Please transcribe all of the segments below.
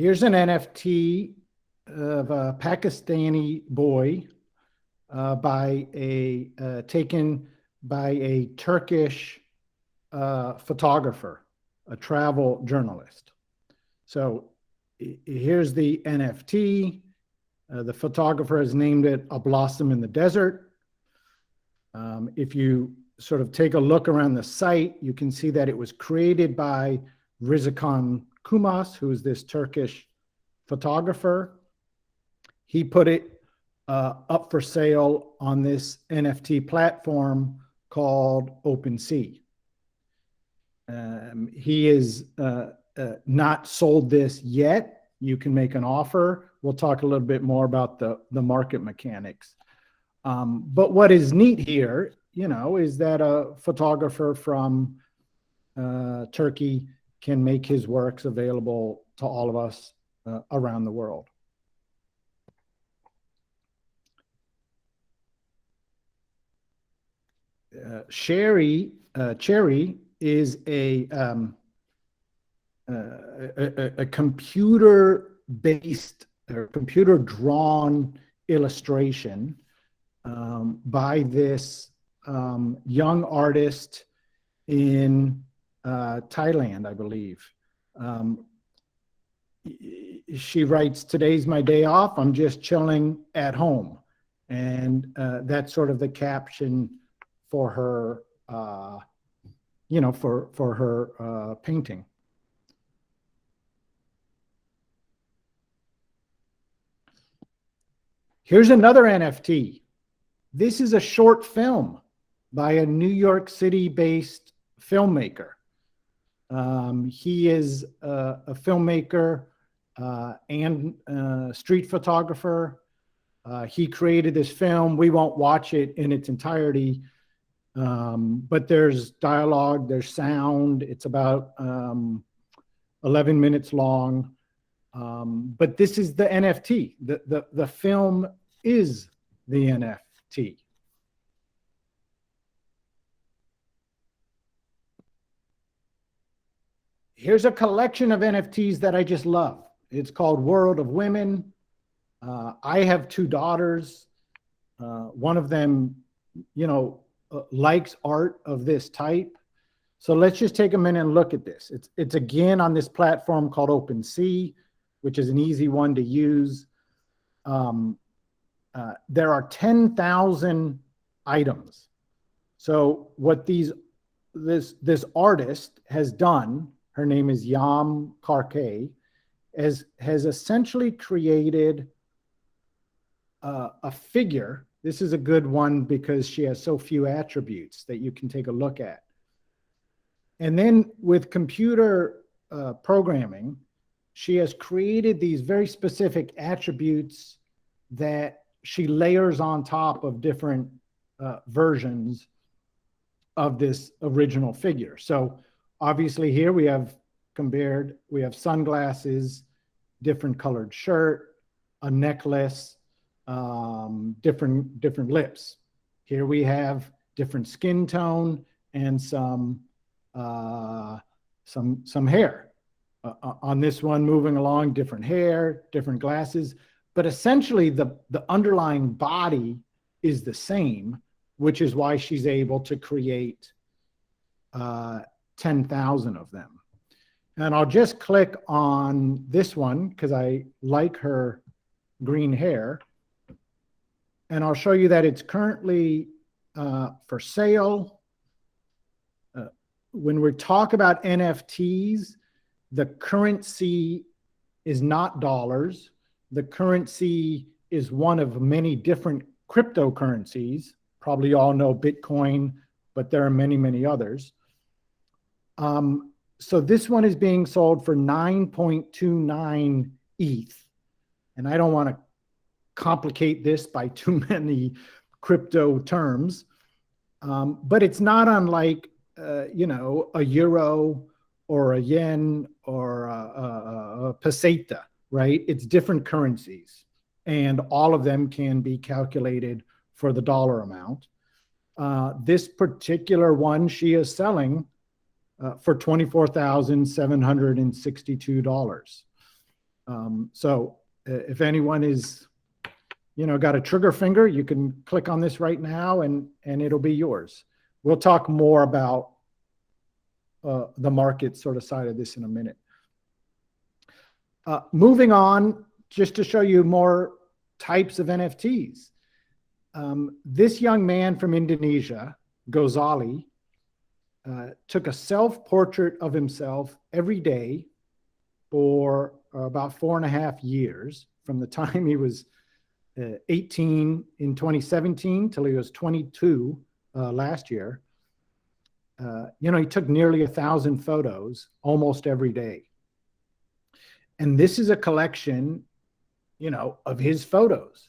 Here's an NFT of a Pakistani boy taken by a Turkish photographer, a travel journalist. So here's the NFT. The photographer has named it A Blossom in the Desert. If you sort of take a look around the site, you can see that it was created by Rizkan Kumas, who is this Turkish photographer. He put it up for sale on this NFT platform called OpenSea. He is not sold this yet. You can make an offer. We'll talk a little bit more about the market mechanics. But what is neat here, is that a photographer from Turkey can make his works available to all of us around the world. Cherry is a computer-based or computer-drawn illustration by this young artist in Thailand, I believe. She writes, "Today's my day off. I'm just chilling at home." And that's sort of the caption for her, for her painting. Here's another NFT. This is a short film by a New York City-based filmmaker. He is a filmmaker and street photographer. He created this film. We won't watch it in its entirety, but there's dialogue, there's sound. It's about 11 minutes long. But this is the NFT. The film is the NFT. Here's a collection of NFTs that I just love. It's called World of Women. I have two daughters. One of them, likes art of this type. So let's just take a minute and look at this. It's again on this platform called OpenSea, which is an easy one to use. There are 10,000 items. So what this artist has done, her name is Yam Karke, has essentially created a figure. This is a good one because she has so few attributes that you can take a look at. And then with computer programming, she has created these very specific attributes that she layers on top of different versions of this original figure. So obviously here we have sunglasses, different colored shirt, a necklace, different lips. Here we have different skin tone and some hair. On this one, moving along, different hair, different glasses, but essentially the underlying body is the same, which is why she's able to create 10,000 of them. And I'll just click on this one because I like her green hair. And I'll show you that it's currently for sale. When we talk about NFTs, the currency is not dollars. The currency is one of many different cryptocurrencies. Probably all know Bitcoin, but there are many, many others. So this one is being sold for 9.29 ETH. And I don't want to complicate this by too many crypto terms, but it's not unlike, a euro or a yen or a peseta, right? It's different currencies, and all of them can be calculated for the dollar amount. This particular one she is selling for $24,762. So if anyone is, got a trigger finger, you can click on this right now and it'll be yours. We'll talk more about the market sort of side of this in a minute. Moving on, just to show you more types of NFTs. This young man from Indonesia, Gozali, took a self-portrait of himself every day for about 4.5 years, from the time he was 18 in 2017 till he was 22 last year. He took nearly 1,000 photos almost every day. And this is a collection, of his photos.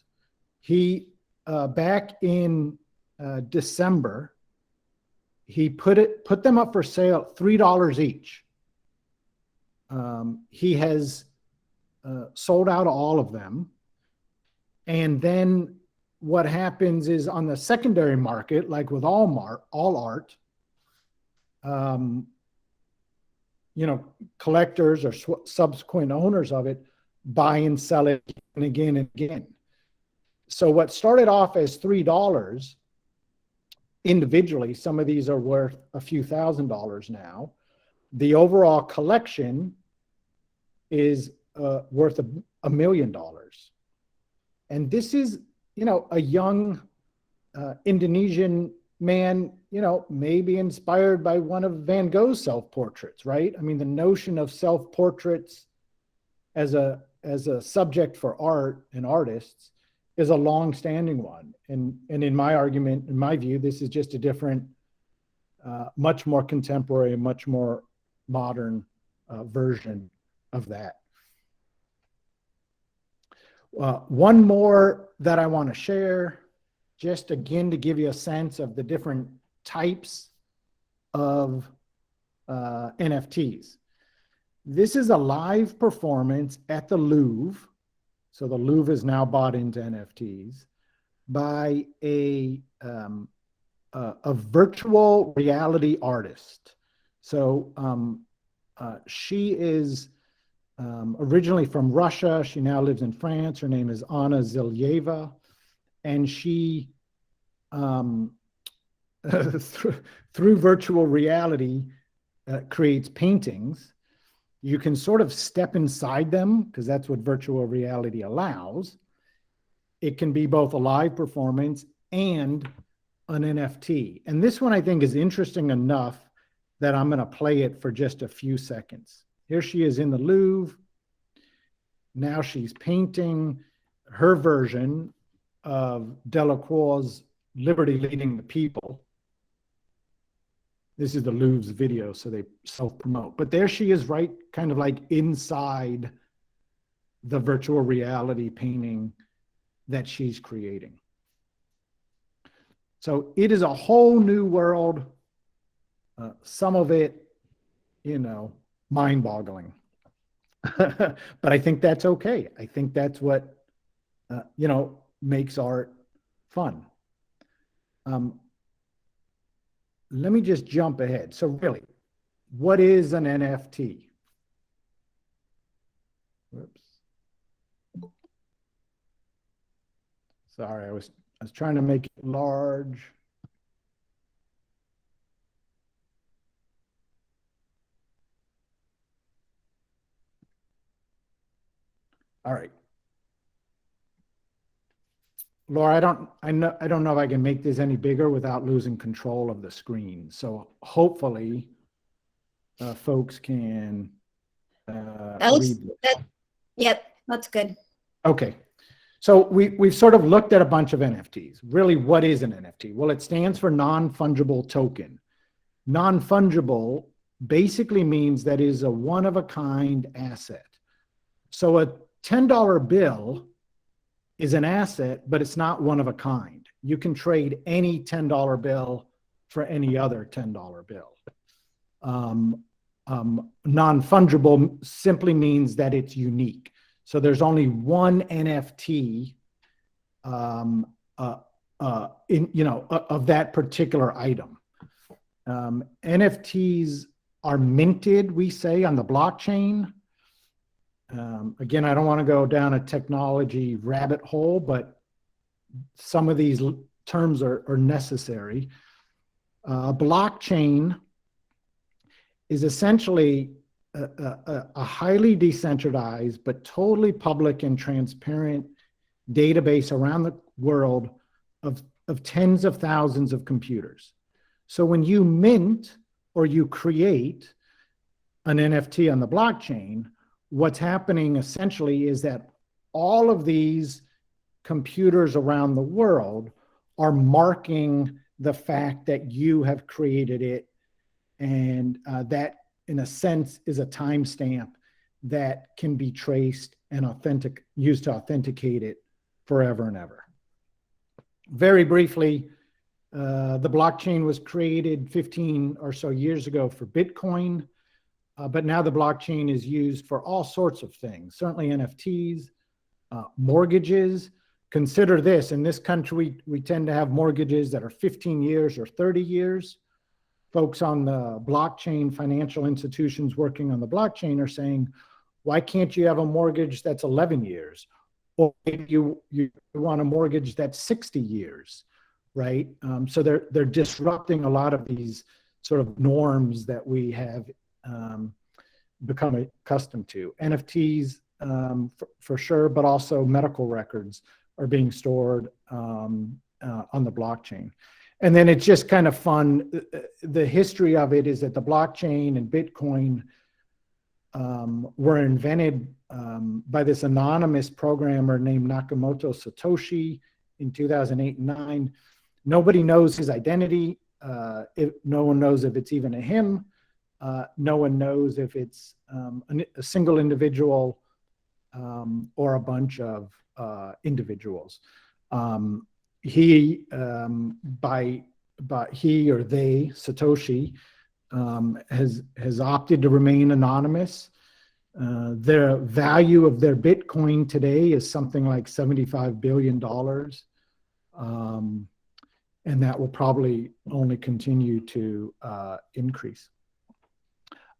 He, back in December, he put them up for sale at $3 each. He has sold out all of them. And then what happens is, on the secondary market, like with all art, collectors or subsequent owners of it buy and sell it again and again. So what started off as $3 individually, some of these are worth a few $1,000s now. The overall collection is worth $1 million. And this is, a young Indonesian man, maybe inspired by one of Van Gogh's self-portraits, right? I mean, the notion of self-portraits as a subject for art and artists is a long-standing one. And in my argument, in my view, this is just a different, much more contemporary, much more modern version of that. One more that I want to share, just again to give you a sense of the different types of NFTs. This is a live performance at the Louvre. So the Louvre is now bought into NFTs by a virtual reality artist. So she is originally from Russia. She now lives in France. Her name is Anna Zilyeva. And she, through virtual reality, creates paintings. You can sort of step inside them, because that's what virtual reality allows. It can be both a live performance and an NFT. And this one I think is interesting enough that I'm going to play it for just a few seconds. Here she is in the Louvre. Now she's painting her version of Delacroix's Liberty Leading the People. This is the Louvre's video, so they self-promote. But there she is, right, kind of like inside the virtual reality painting that she's creating. So it is a whole new world. Some of it, mind-boggling. But I think that's okay. I think that's what, makes art fun. Let me just jump ahead. So really, what is an NFT? Whoops. Sorry, I was trying to make it large. All right. Laura, I don't know if I can make this any bigger without losing control of the screen. So hopefully folks can read this. Yep, that's good. Okay. So we've sort of looked at a bunch of NFTs. Really, what is an NFT? Well, it stands for non-fungible token. Non-fungible basically means that it is a one-of-a-kind asset. So a $10 bill is an asset, but it's not one of a kind. You can trade any $10 bill for any other $10 bill. Non-fungible simply means that it's unique. So there's only one NFT of that particular item. NFTs are minted, we say, on the blockchain. Again, I don't want to go down a technology rabbit hole, but some of these terms are necessary. Blockchain is essentially a highly decentralized but totally public and transparent database around the world of tens of thousands of computers. So when you mint or you create an NFT on the blockchain, what's happening essentially is that all of these computers around the world are marking the fact that you have created it, and that in a sense is a timestamp that can be traced and used to authenticate it forever and ever. Very briefly, the blockchain was created 15 or so years ago for Bitcoin, but now the blockchain is used for all sorts of things, certainly NFTs, mortgages. Consider this, in this country, we tend to have mortgages that are 15 years or 30 years. Folks on the blockchain, financial institutions working on the blockchain are saying, why can't you have a mortgage that's 11 years? Or maybe you want a mortgage that's 60 years, right? So they're disrupting a lot of these sort of norms that we have become accustomed to. NFTs for sure, but also medical records are being stored on the blockchain. And then it's just kind of fun. The history of it is that the blockchain and Bitcoin were invented by this anonymous programmer named Nakamoto Satoshi in 2008 and 9. Nobody knows his identity. No one knows if it's even a him. No one knows if it's a single individual or a bunch of individuals. He or they, Satoshi, has opted to remain anonymous. The value of their Bitcoin today is something like $75 billion. And that will probably only continue to increase.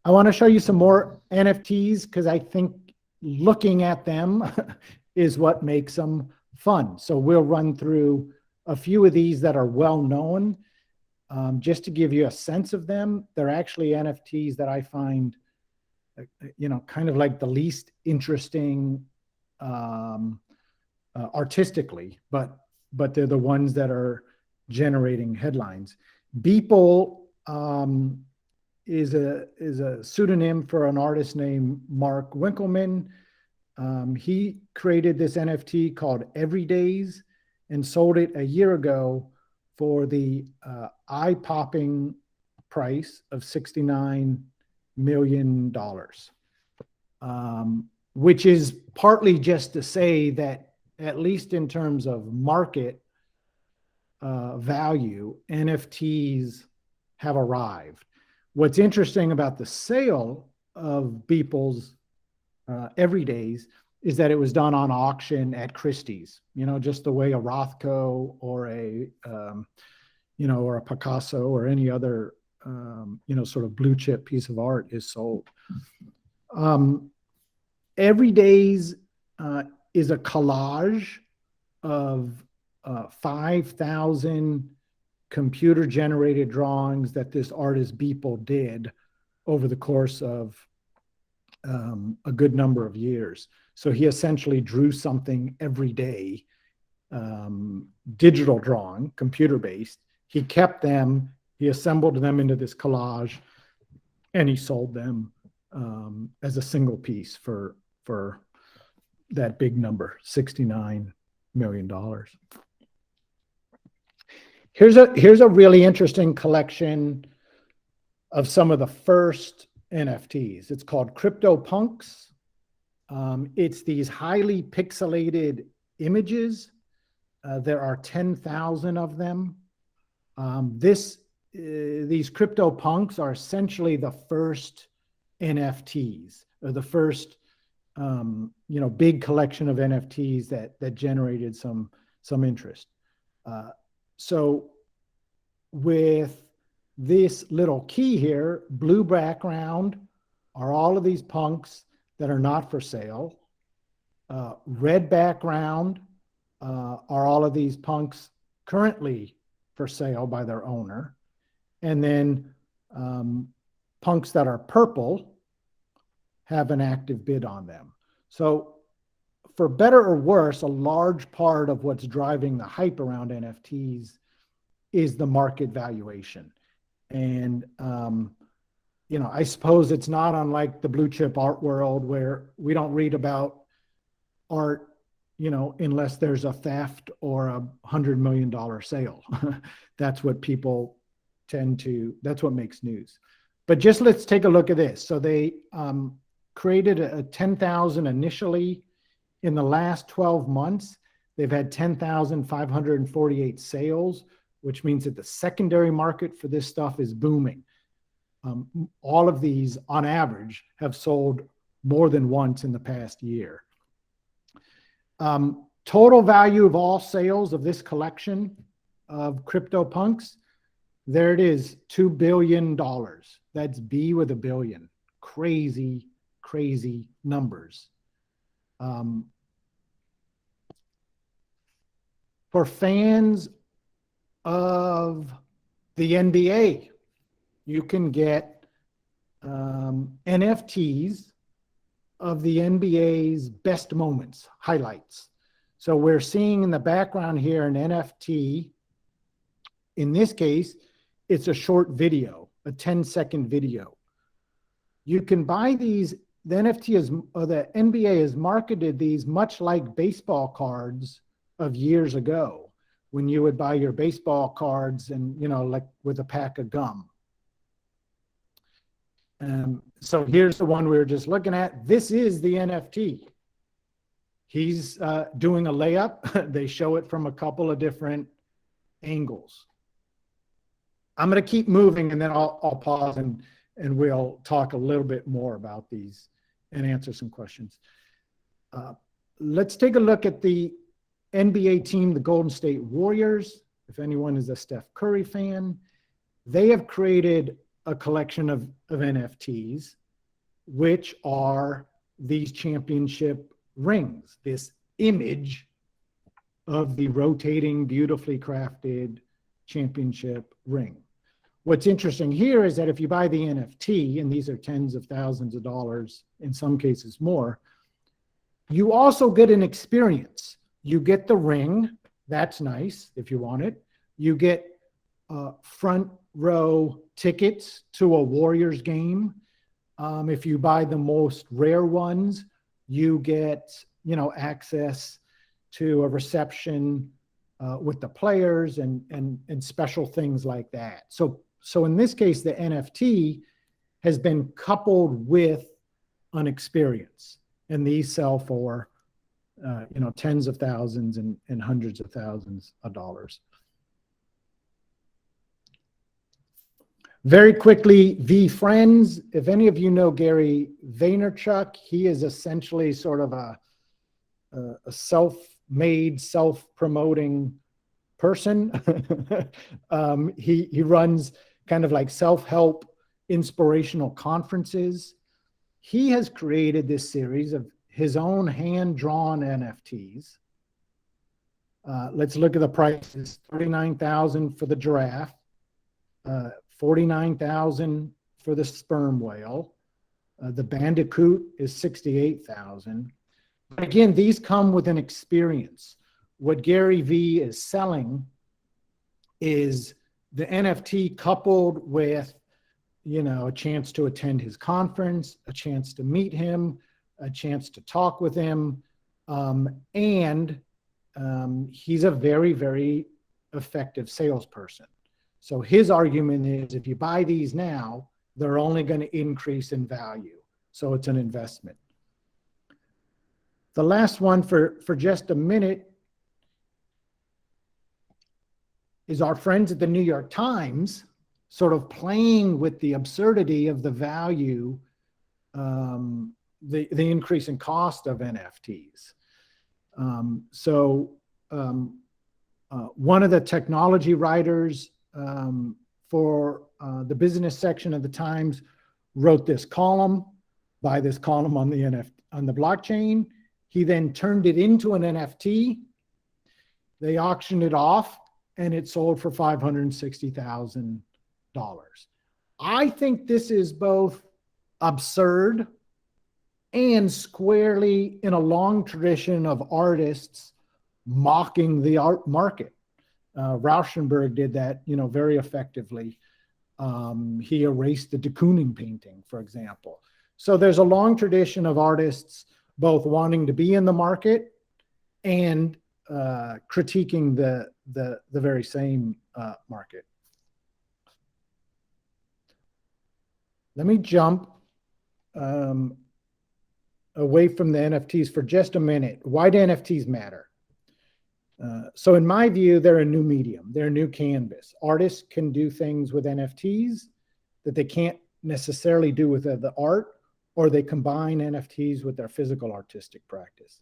I want to show you some more NFTs because I think looking at them is what makes them fun. So we'll run through a few of these that are well known. Just to give you a sense of them, they're actually NFTs that I find, kind of like the least interesting artistically, but they're the ones that are generating headlines. Beeple is a pseudonym for an artist named Mark Winkelmann. He created this NFT called Everydays and sold it a year ago for the eye-popping price of $69 million, which is partly just to say that, at least in terms of market value, NFTs have arrived. What's interesting about the sale of Beeple's Everydays is that it was done on auction at Christie's, just the way a Rothko or or a Picasso or any other, sort of blue chip piece of art is sold. Everydays is a collage of 5,000 computer generated drawings that this artist Beeple did over the course of a good number of years. So he essentially drew something every day, digital drawing, computer-based. He kept them, he assembled them into this collage, and he sold them as a single piece for that big number, $69 million. Here's a really interesting collection of some of the first NFTs. It's called CryptoPunks. It's these highly pixelated images. There are 10,000 of them. These CryptoPunks are essentially the first NFTs, or the first big collection of NFTs that generated some interest. So with this little key here, blue background, are all of these punks that are not for sale. Red background are all of these punks currently for sale by their owner. And then punks that are purple have an active bid on them. So for better or worse, a large part of what's driving the hype around NFTs is the market valuation. And, I suppose it's not unlike the blue chip art world where we don't read about art, unless there's a theft or $100 million sale. That's what people that's what makes news. But just let's take a look at this. So they created a 10,000 initially. In the last 12 months, they've had 10,548 sales, which means that the secondary market for this stuff is booming. All of these, on average, have sold more than once in the past year. Total value of all sales of this collection of CryptoPunks, there it is, $2 billion. That's B with a billion. Crazy, crazy numbers. For fans of the NBA, you can get NFTs of the NBA's best moments, highlights. So we're seeing in the background here an NFT. In this case, it's a short video, a 10-second video. You can buy these. The NBA has marketed these much like baseball cards of years ago, when you would buy your baseball cards and, like with a pack of gum. So here's the one we were just looking at. This is the NFT. He's doing a layup. They show it from a couple of different angles. I'm going to keep moving, and then I'll pause and we'll talk a little bit more about these and answer some questions. Let's take a look at the NBA team, the Golden State Warriors. If anyone is a Steph Curry fan, they have created a collection of NFTs, which are these championship rings, this image of the rotating, beautifully crafted championship ring. What's interesting here is that if you buy the NFT, and these are tens of thousands of dollars, in some cases more, you also get an experience. You get the ring. That's nice if you want it. You get front row tickets to a Warriors game. If you buy the most rare ones, you get, access to a reception with the players and special things like that. So in this case, the NFT has been coupled with an experience, and these sell for tens of thousands and hundreds of thousands of dollars. Very quickly, VeeFriends. If any of you know Gary Vaynerchuk, he is essentially sort of a self-made, self-promoting person. He runs kind of like self-help inspirational conferences. He has created this series of his own hand-drawn NFTs. Let's look at the prices. $39,000 for the giraffe, $49,000 for the sperm whale. The bandicoot is $68,000. Again, these come with an experience. What Gary Vee is selling is the NFT coupled with, a chance to attend his conference, a chance to meet him, a chance to talk with him. And he's a very, very effective salesperson. So his argument is if you buy these now, they're only going to increase in value. So it's an investment. The last one for just a minute is our friends at the New York Times sort of playing with the absurdity of the value, the increase in cost of NFTs. One of the technology writers for the business section of the Times wrote this column buy this column on the on the blockchain. He then turned it into an NFT. They auctioned it off and it sold for $560,000. I think this is both absurd and squarely in a long tradition of artists mocking the art market. Rauschenberg did that, very effectively. He erased the de Kooning painting, for example. So there's a long tradition of artists both wanting to be in the market and critiquing the very same market. Let me jump away from the NFTs for just a minute. Why do NFTs matter? So in my view, they're a new medium. They're a new canvas. Artists can do things with NFTs that they can't necessarily do with the art, or they combine NFTs with their physical artistic practice.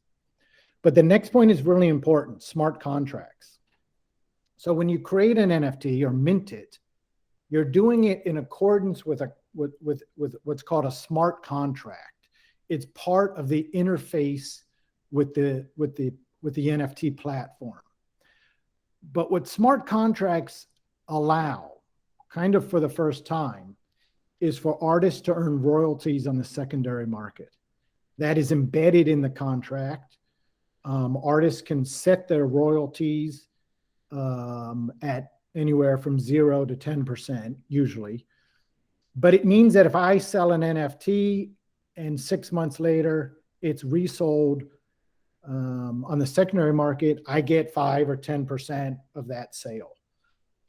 But the next point is really important: smart contracts. So when you create an NFT or mint it, you're doing it in accordance with what's called a smart contract. It's part of the interface with the NFT platform. But what smart contracts allow, kind of for the first time, is for artists to earn royalties on the secondary market. That is embedded in the contract. Artists can set their royalties at anywhere from 0 to 10%, usually. But it means that if I sell an NFT and 6 months later it's resold on the secondary market, I get 5 or 10% of that sale.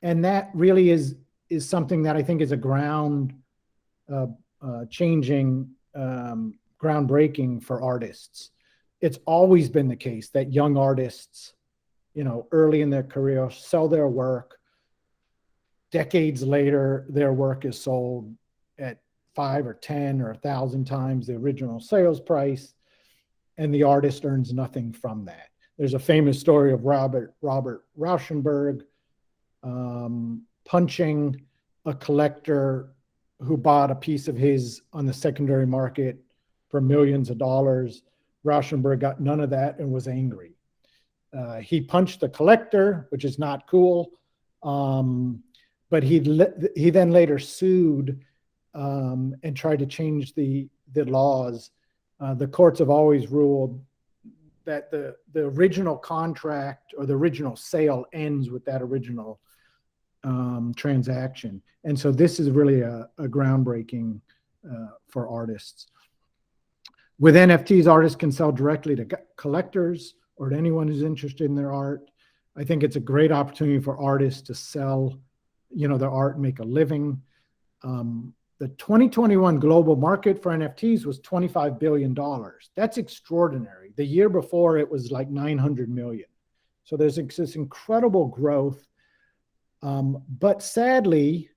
And that really is something that I think is a groundbreaking for artists. It's always been the case that young artists, early in their career, sell their work. Decades later, their work is sold at 5 or 10 or 1,000 times the original sales price, and the artist earns nothing from that. There's a famous story of Robert Rauschenberg punching a collector who bought a piece of his on the secondary market for millions of dollars. Rauschenberg got none of that and was angry. He punched the collector, which is not cool. But he then later sued and tried to change the laws. The courts have always ruled that the original contract or the original sale ends with that original transaction. And so this is really a groundbreaking for artists. With NFTs, artists can sell directly to collectors or to anyone who's interested in their art. I think it's a great opportunity for artists to sell, their art and make a living. The 2021 global market for NFTs was $25 billion. That's extraordinary. The year before, it was like 900 million. So there's this incredible growth. But sadly,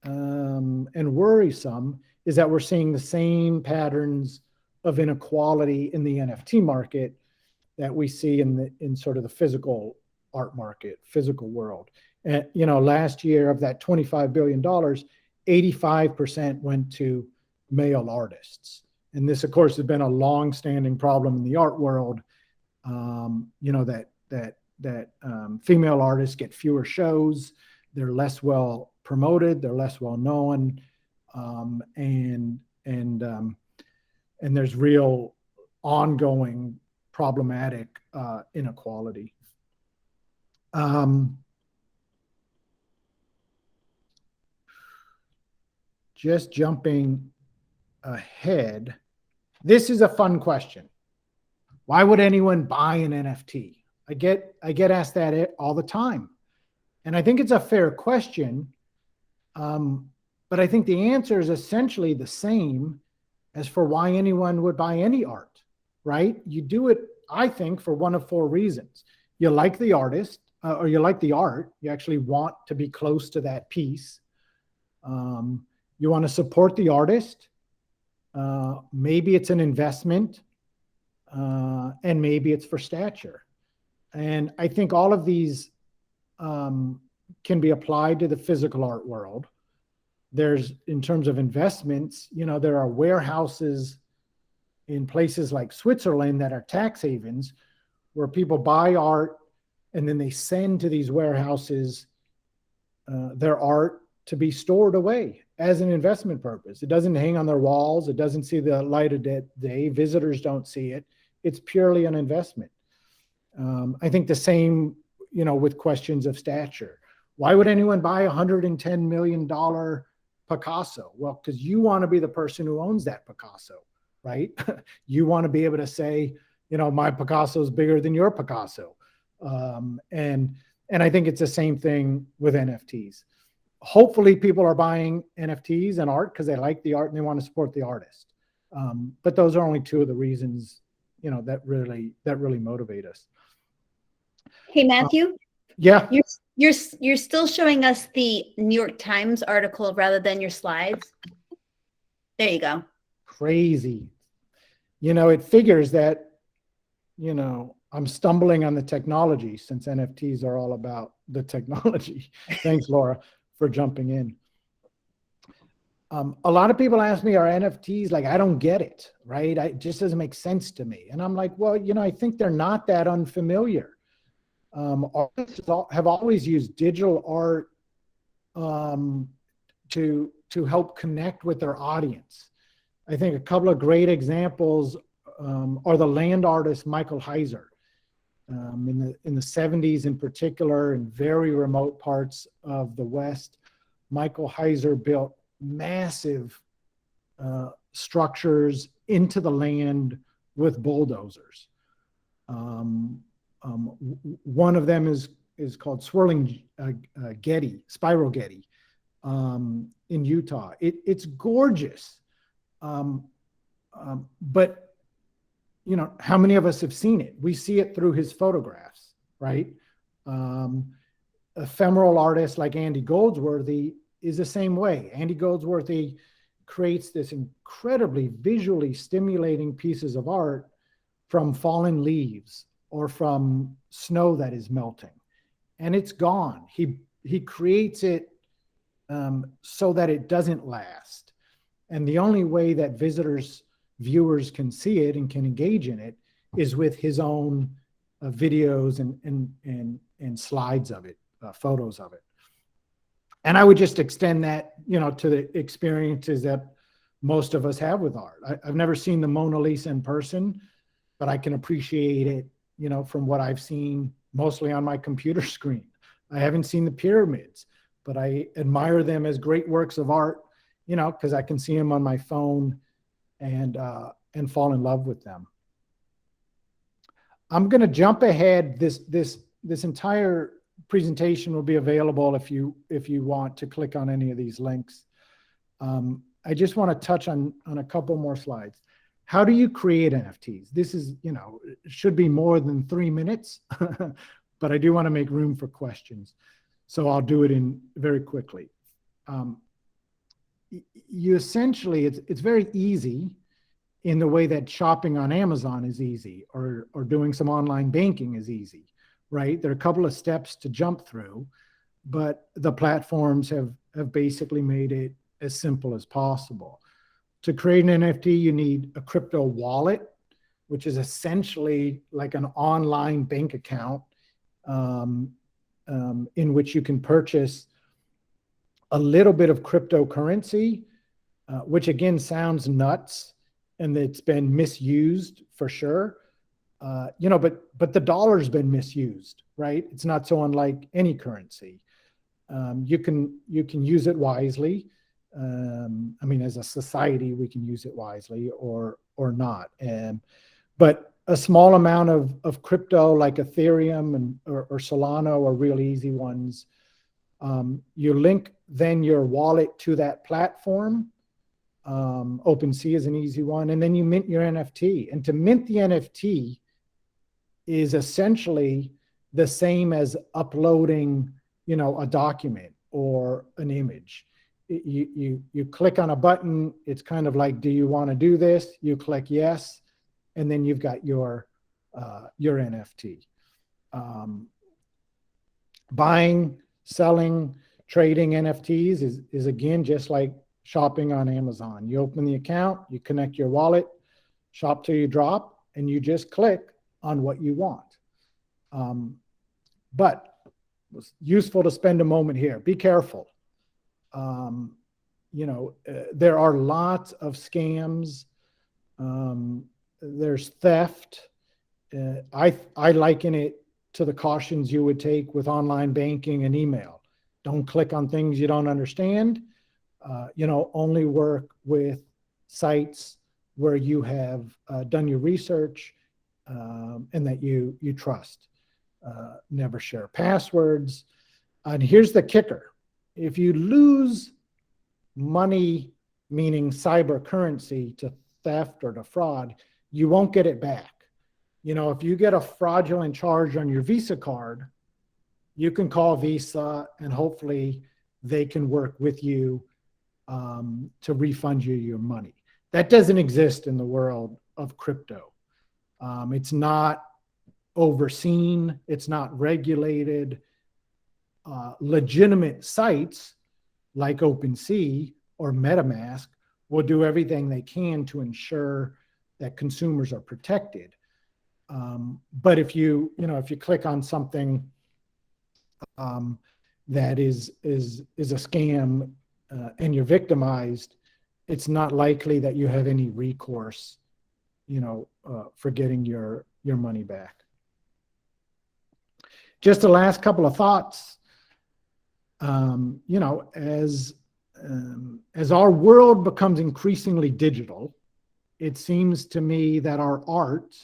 and worrisome, is that we're seeing the same patterns of inequality in the NFT market that we see in sort of the physical art market, physical world. And, last year of that $25 billion, 85% went to male artists. And this, of course, has been a long-standing problem in the art world, that female artists get fewer shows, they're less well promoted, they're less well known, and there's real ongoing problematic inequality. Just jumping ahead, this is a fun question. Why would anyone buy an NFT? I get asked that all the time. And I think it's a fair question, but I think the answer is essentially the same as for why anyone would buy any art, right? You do it, I think, for one of 4 reasons. You like the artist, or you like the art. You actually want to be close to that piece. You want to support the artist. Maybe it's an investment, and maybe it's for stature. And I think all of these can be applied to the physical art world. There's, in terms of investments, there are warehouses in places like Switzerland that are tax havens, where people buy art and then they send to these warehouses their art to be stored away as an investment purpose. It doesn't hang on their walls. It doesn't see the light of day. Visitors don't see it. It's purely an investment. I think the same, with questions of stature. Why would anyone buy $110 million Picasso? Well, because you want to be the person who owns that Picasso, right? You want to be able to say, my Picasso is bigger than your Picasso. And I think it's the same thing with NFTs. Hopefully people are buying NFTs and art because they like the art and they want to support the artist. But those are only two of the reasons, that really motivate us. Hey, Matthew, Yeah. you're still showing us the New York Times article rather than your slides. There you go. Crazy. It figures that, I'm stumbling on the technology since NFTs are all about the technology. Thanks, Laura, for jumping in. A lot of people ask me, are NFTs like, I don't get it, right? It just doesn't make sense to me. And I'm like, well, I think they're not that unfamiliar. Artists have always used digital art to help connect with their audience. I think a couple of great examples are the land artist Michael Heiser. In the 70s in particular, in very remote parts of the West, Michael Heiser built massive structures into the land with bulldozers. One of them is called Swirling Getty, Spiral Getty, in Utah. It's gorgeous. But how many of us have seen it? We see it through his photographs, right? Ephemeral artists like Andy Goldsworthy is the same way. Andy Goldsworthy creates this incredibly visually stimulating pieces of art from fallen leaves or from snow that is melting, and it's gone. He creates it so that it doesn't last. And the only way that viewers can see it and can engage in it is with his own videos and slides of it, photos of it. And I would just extend that, to the experiences that most of us have with art. I've never seen the Mona Lisa in person, but I can appreciate it, from what I've seen mostly on my computer screen. I haven't seen the pyramids, but I admire them as great works of art, because I can see them on my phone and fall in love with them. I'm going to jump ahead. This entire presentation will be available if you want to click on any of these links. I just want to touch on a couple more slides. How do you create NFTs? This is, it should be more than 3 minutes, but I do want to make room for questions. So I'll do it in very quickly. You essentially, it's very easy in the way that shopping on Amazon is easy, or doing some online banking is easy, right? There are a couple of steps to jump through, but the platforms have basically made it as simple as possible. To create an NFT, you need a crypto wallet, which is essentially like an online bank account in which you can purchase a little bit of cryptocurrency, which again sounds nuts, and it's been misused for sure. But the dollar's been misused, right? It's not so unlike any currency. You can use it wisely. As a society, we can use it wisely or not. But a small amount of crypto like Ethereum or Solana are real easy ones. You link then your wallet to that platform. OpenSea is an easy one. And then you mint your NFT. And to mint the NFT is essentially the same as uploading, a document or an image. You click on a button. It's kind of like, do you want to do this? You click yes, and then you've got your NFT. Buying, selling, trading NFTs is again just like shopping on Amazon. You open the account, you connect your wallet, shop till you drop, and you just click on what you want. But it's useful to spend a moment here. Be careful. There are lots of scams. There's theft. I liken it to the cautions you would take with online banking and email. Don't click on things you don't understand. Only work with sites where you have done your research and that you trust. Never share passwords. And here's the kicker. If you lose money, meaning cyber currency, to theft or to fraud, you won't get it back. If you get a fraudulent charge on your Visa card, you can call Visa and hopefully they can work with you to refund you your money. That doesn't exist in the world of crypto. It's not overseen. It's not regulated. Legitimate sites like OpenSea or MetaMask will do everything they can to ensure that consumers are protected. But if you click on something that is a scam and you're victimized, it's not likely that you have any recourse, for getting your money back. Just the last couple of thoughts. As our world becomes increasingly digital, it seems to me that our art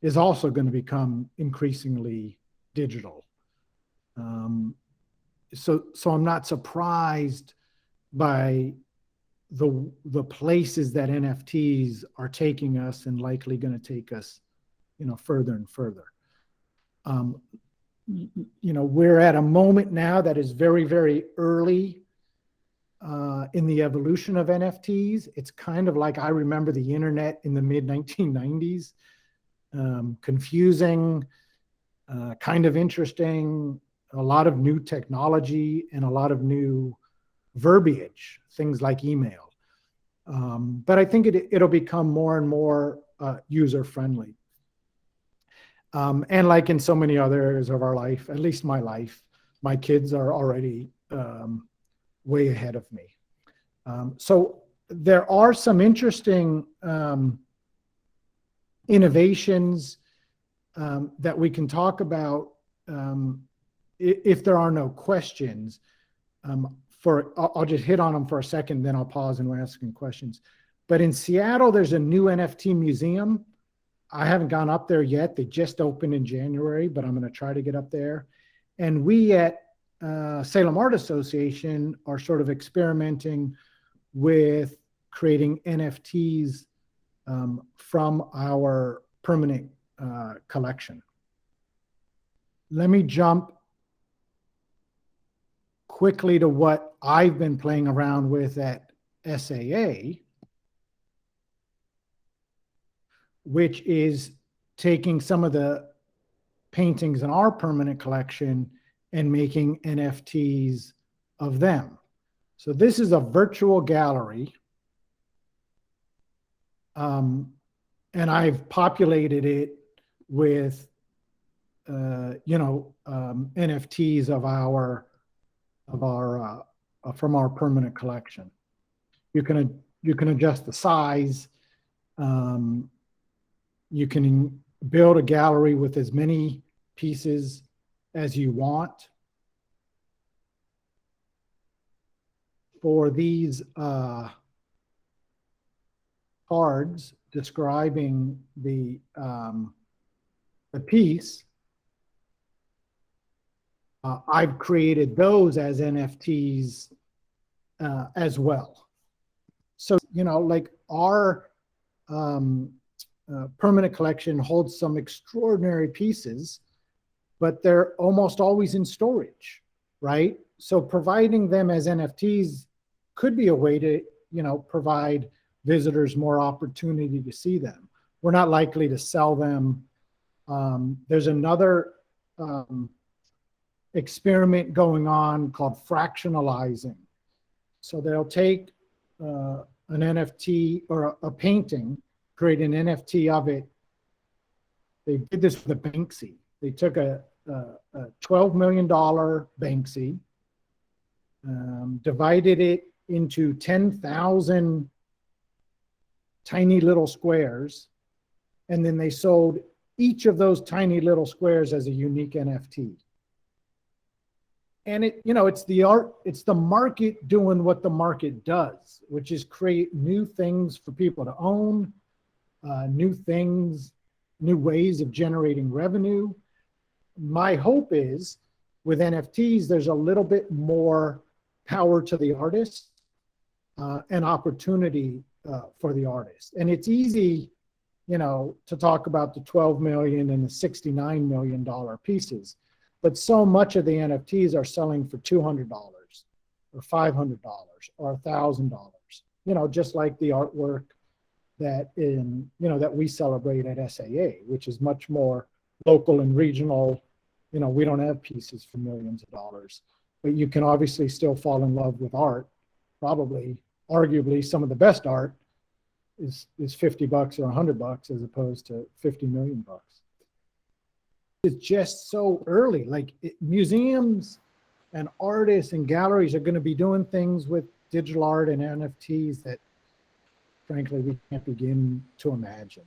is also going to become increasingly digital. So I'm not surprised by the places that NFTs are taking us and likely going to take us, further and further. We're at a moment now that is very, very early in the evolution of NFTs. It's kind of like I remember the internet in the mid-1990s. Confusing, kind of interesting, a lot of new technology and a lot of new verbiage, things like email. But I think it'll become more and more user-friendly. And like in so many other areas of our life, at least my life, my kids are already way ahead of me. So there are some interesting innovations that we can talk about if there are no questions. I'll just hit on them for a second, then I'll pause and we're asking questions. But in Seattle, there's a new NFT museum. I haven't gone up there yet. They just opened in January, but I'm going to try to get up there. And we at Salem Art Association are sort of experimenting with creating NFTs from our permanent collection. Let me jump quickly to what I've been playing around with at SAA, which is taking some of the paintings in our permanent collection and making NFTs of them. So this is a virtual gallery. And I've populated it with, NFTs from our permanent collection. You can adjust the size. You can build a gallery with as many pieces as you want. For these cards describing the piece, I've created those as NFTs as well. So, like our permanent collection holds some extraordinary pieces, but they're almost always in storage, right? So providing them as NFTs could be a way to, provide visitors more opportunity to see them. We're not likely to sell them. There's another experiment going on called fractionalizing. So they'll take an NFT or a painting create an NFT of it. They did this with a Banksy. They took a $12 million Banksy, divided it into 10,000 tiny little squares, and then they sold each of those tiny little squares as a unique NFT. And it's the art, it's the market doing what the market does, which is create new things for people to own, new things, new ways of generating revenue. My hope is with NFTs, there's a little bit more power to the artist and opportunity for the artist. And it's easy, to talk about the 12 million and the $69 million pieces, but so much of the NFTs are selling for $200 or $500 or $1,000, just like the artwork that that we celebrate at SAA, which is much more local and regional. We don't have pieces for millions of dollars, but you can obviously still fall in love with art. Probably, arguably, some of the best art is $50 or $100 as opposed to 50 million bucks. It's just so early. Like museums and artists and galleries are going to be doing things with digital art and NFTs that, frankly, we can't begin to imagine.